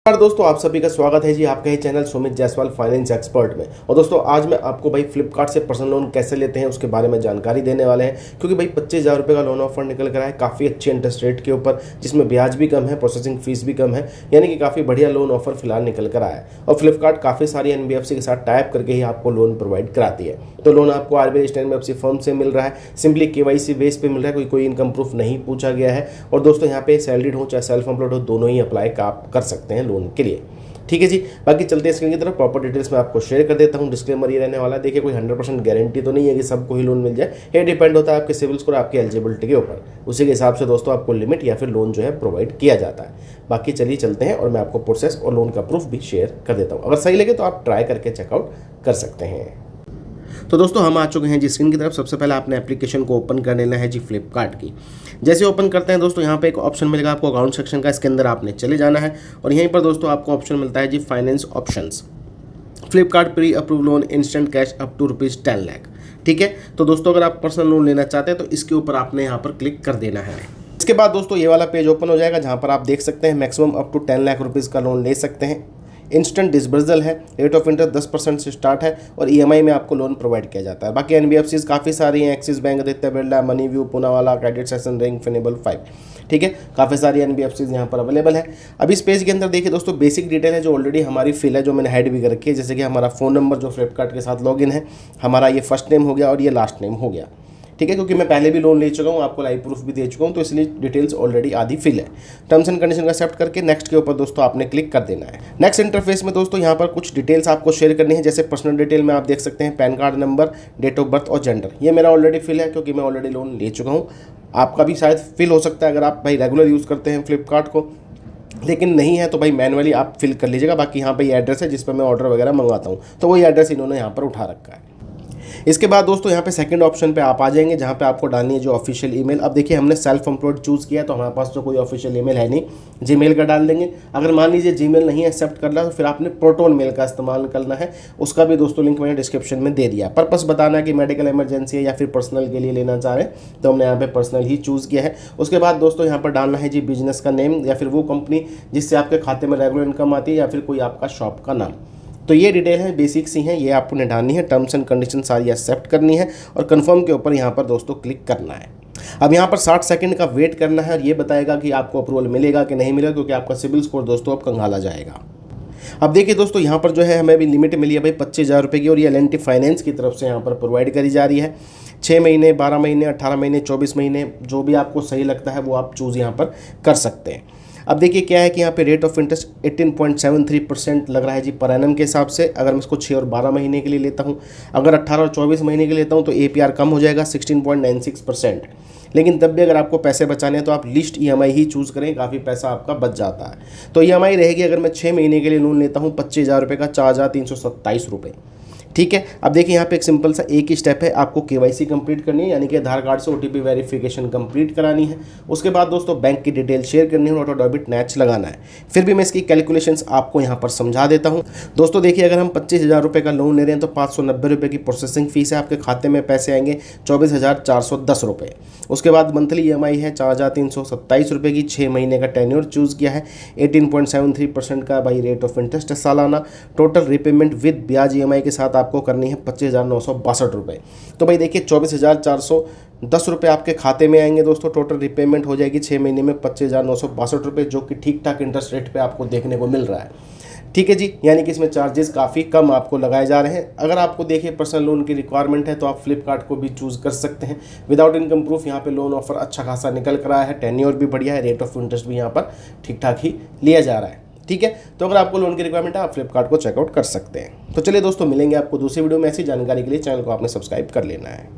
नमस्कार दोस्तों, आप सभी का स्वागत है जी आपका ही channel Sumit Jaiswal finance expert में। और दोस्तों आज मैं आपको भाई फ्लिपकार्ट से पर्सनल लोन कैसे लेते हैं उसके बारे में जानकारी देने वाले हैं, क्योंकि भाई 25,000 रुपये का लोन ऑफर निकल कर आया है काफ़ी अच्छे इंटरेस्ट रेट के ऊपर, जिसमें ब्याज भी कम है, प्रोसेसिंग फीस भी कम है, यानी कि काफ़ी बढ़िया लोन ऑफर फिलहाल निकल कर आया है। और फ्लिपकार्ट काफ़ी सारी NBFC के साथ टाइप करके ही आपको लोन प्रोवाइड कराती है। तो लोन आपको RBI स्टैंड NBFC फर्म से मिल रहा है, सिंपली KYC बेस पे मिल रहा है, कोई इनकम प्रूफ नहीं पूछा गया है। और दोस्तों यहाँ पे सैलरीड हो चाहे सेल्फ एम्प्लॉयड हो, दोनों ही अप्लाई आप कर सकते हैं लोन के लिए। ठीक है जी, बाकी चलते हैं स्क्रीन की तरफ। प्रॉपर डिटेल्स मैं आपको शेयर कर देता हूं। डिस्क्लेमर ये रहने वाला है, देखिए कोई 100% गारंटी तो नहीं है कि सबको ही लोन मिल जाए। ये डिपेंड होता है आपके सिविल स्कोर, आपकी एलिजिबिलिटी के ऊपर। उसी के हिसाब से दोस्तों आपको लिमिट या फिर लोन जो है प्रोवाइड किया जाता है। बाकी चलिए चलते हैं और मैं आपको प्रोसेस और लोन का प्रूफ भी शेयर कर देता हूँ। अगर सही लगे तो आप ट्राई करके चेकआउट कर सकते हैं। तो दोस्तों हम आ चुके हैं जी स्क्रीन की तरफ। सबसे पहले आपने एप्लीकेशन को ओपन कर लेना है जी फ्लिपकार्ट की। जैसे ओपन करते हैं दोस्तों यहाँ पे एक ऑप्शन मिलेगा आपको अकाउंट सेक्शन का, इसके अंदर आपने चले जाना है और यहीं पर दोस्तों आपको ऑप्शन मिलता है जी finance options, Flipkart pre approve loan instant cash up to ₹10 lakh. ठीक है, तो दोस्तों अगर आप पर्सनल लोन लेना चाहते हैं तो इसके ऊपर आपने यहाँ पर क्लिक कर देना है। इसके बाद दोस्तों ये वाला पेज ओपन हो जाएगा जहाँ पर आप देख सकते हैं maximum up to 10 lakh rupees का लोन ले सकते हैं। इंस्टेंट डिसबर्सल है, रेट ऑफ इंटरेस्ट 10% से स्टार्ट है और EMI में आपको लोन प्रोवाइड किया जाता है। बाकी NBFCs काफ़ी सारी हैं, Axis Bank, Aditya Birla, Money View, Poonawalla, Credit Saison, Ring, Finnable 5। ठीक है, काफ़ी सारी NBFCs यहाँ पर अवेलेबल है। अब इस पेज के अंदर देखिए दोस्तों बेसिक डिटेल है जो ऑलरेडी हमारी फिल है, जो मैंने हाइड भी कर रखी है। जैसे कि हमारा फ़ोन नंबर जो फ्लिपकार्ट के साथ लॉगिन है, हमारा ये फर्स्ट नेम हो गया और ये लास्ट नेम हो गया। ठीक है, क्योंकि मैं पहले भी लोन ले चुका हूँ, आपको लाइव प्रूफ भी दे चुका हूँ, तो इसलिए डिटेल्स ऑलरेडी आधी फिल है। टर्म्स एंड कंडीशन का एक्सेप्ट करके नेक्स्ट के ऊपर दोस्तों आपने क्लिक कर देना है। नेक्स्ट इंटरफेस में दोस्तों यहाँ पर कुछ डिटेल्स आपको शेयर करनी है। जैसे पर्सनल डिटेल में आप देख सकते हैं PAN card number, date of birth और जेंडर। ये मेरा ऑलरेडी फिल है क्योंकि मैं ऑलरेडी लोन ले चुका हूँ। आपका भी शायद फिल हो सकता है अगर आप भाई रेगुलर यूज़ करते हैं फ्लिपकार्ट को, लेकिन नहीं है तो भाई मैनुअली आप फिल कर लीजिएगा। बाकी यहाँ पर ये एड्रेस है जिस पर मैं ऑर्डर वगैरह मंगवाता हूँ, तो वही एड्रेस इन्होंने यहाँ पर उठा रखा है। इसके बाद दोस्तों यहाँ पे सेकंड ऑप्शन पे आप आ जाएंगे जहाँ पे आपको डालनी है जो ऑफिशियल ईमेल। अब देखिए हमने सेल्फ एम्प्लॉयड चूज़ किया तो हमारे पास तो कोई ऑफिशियल ईमेल है नहीं, जीमेल का डाल देंगे। अगर मान लीजिए जीमेल नहीं एक्सेप्ट कर रहा तो फिर आपने प्रोटोन मेल का इस्तेमाल करना है। उसका भी दोस्तों लिंक मैंने डिस्क्रिप्शन में दे दिया। पर्पस बताना है कि मेडिकल इमरजेंसी है या फिर पर्सनल के लिए लेना चाह रहे हैं, तो हमने यहाँ पे पर्सनल ही चूज़ किया है। उसके बाद दोस्तों यहाँ पर डालना है जी बिजनेस का नेम या फिर वो कंपनी जिससे आपके खाते में रेगुलर इनकम आती है या फिर कोई आपका शॉप का नाम। तो ये डिटेल है, बेसिक सी हैं, ये आपने डालनी है। टर्म्स एंड कंडीशन सारी एक्सेप्ट करनी है और कंफर्म के ऊपर यहाँ पर दोस्तों क्लिक करना है। अब यहाँ पर 60 सेकंड का वेट करना है और ये बताएगा कि आपको अप्रूवल मिलेगा कि नहीं मिलेगा, क्योंकि आपका सिविल स्कोर दोस्तों अब कंगाला जाएगा। अब देखिए दोस्तों यहाँ पर जो है हमें अभी लिमिट मिली है भाई 25,000 रुपये की, और ये L&T फाइनेंस की तरफ से यहाँ पर प्रोवाइड करी जा रही है। 6 महीने, 12 महीने, 18 महीने, 24 महीने, जो भी आपको सही लगता है वो आप चूज़ यहाँ पर कर सकते हैं। अब देखिए क्या है कि यहाँ पे रेट ऑफ इंटरेस्ट 18.73% लग रहा है जी पर एनम के हिसाब से। अगर मैं इसको 6 और 12 महीने के लिए लेता हूँ, अगर 18 और 24 महीने के लिए लेता हूँ तो APR कम हो जाएगा 16.96%। लेकिन तब भी अगर आपको पैसे बचाने हैं तो आप लिस्ट EMI ही चूज़ करें, काफ़ी पैसा आपका बच जाता है। तो EMI रहेगी अगर मैं 6 महीने के लिए लोन लेता हूँ 25,000 रुपये का 4,327 रुपये। ठीक है, अब देखिए यहाँ पे एक सिंपल सा एक ही स्टेप है, आपको KYC कंप्लीट करनी है, यानी कि आधार कार्ड से OTP वेरिफिकेशन कंप्लीट करानी है। उसके बाद दोस्तों बैंक की डिटेल शेयर करनी है और ऑटो डेबिट नैच लगाना है। फिर भी मैं इसकी कैलकुलेशंस आपको यहाँ पर समझा देता हूँ। दोस्तों देखिए अगर हम 25,000 रुपये का लोन ले रहे हैं तो 590 रुपये की प्रोसेसिंग फीस है, आपके खाते में पैसे आएंगे 24,410 रुपये। उसके बाद मंथली EMI है 4,327 रुपये की, 6 महीने का टेन्योर चूज़ किया है, 18.73% का भाई रेट ऑफ इंटरेस्ट है सालाना। टोटल रिपेमेंट विद ब्याज EMI के साथ आपको करनी है 25,962 रुपये। तो भाई देखिए 24,410 रुपये आपके खाते में आएंगे दोस्तों। टोटल रिपेमेंट हो जाएगी 6 महीने में 25,962 रुपये, जो कि ठीक ठाक इंटरेस्ट रेट पे आपको देखने को मिल रहा है। ठीक है जी, यानी कि इसमें चार्जेस काफ़ी कम आपको लगाए जा रहे हैं। अगर आपको देखिए पर्सनल लोन की रिक्वायरमेंट है तो आप फ्लिपकार्ट को भी चूज़ कर सकते हैं। विदाउट इनकम प्रूफ यहाँ पे लोन ऑफर अच्छा खासा निकल कर आया है, टेन्योर भी बढ़िया है, रेट ऑफ इंटरेस्ट भी यहाँ पर ठीक ठाक ही लिया जा रहा है। ठीक है, तो अगर आपको लोन की रिक्वायरमेंट है आप फ्लिपकार्ट को चेकआउट कर सकते हैं। तो चलिए दोस्तों मिलेंगे आपको दूसरी वीडियो में। ऐसी जानकारी के लिए चैनल को आपने सब्सक्राइब कर लेना है।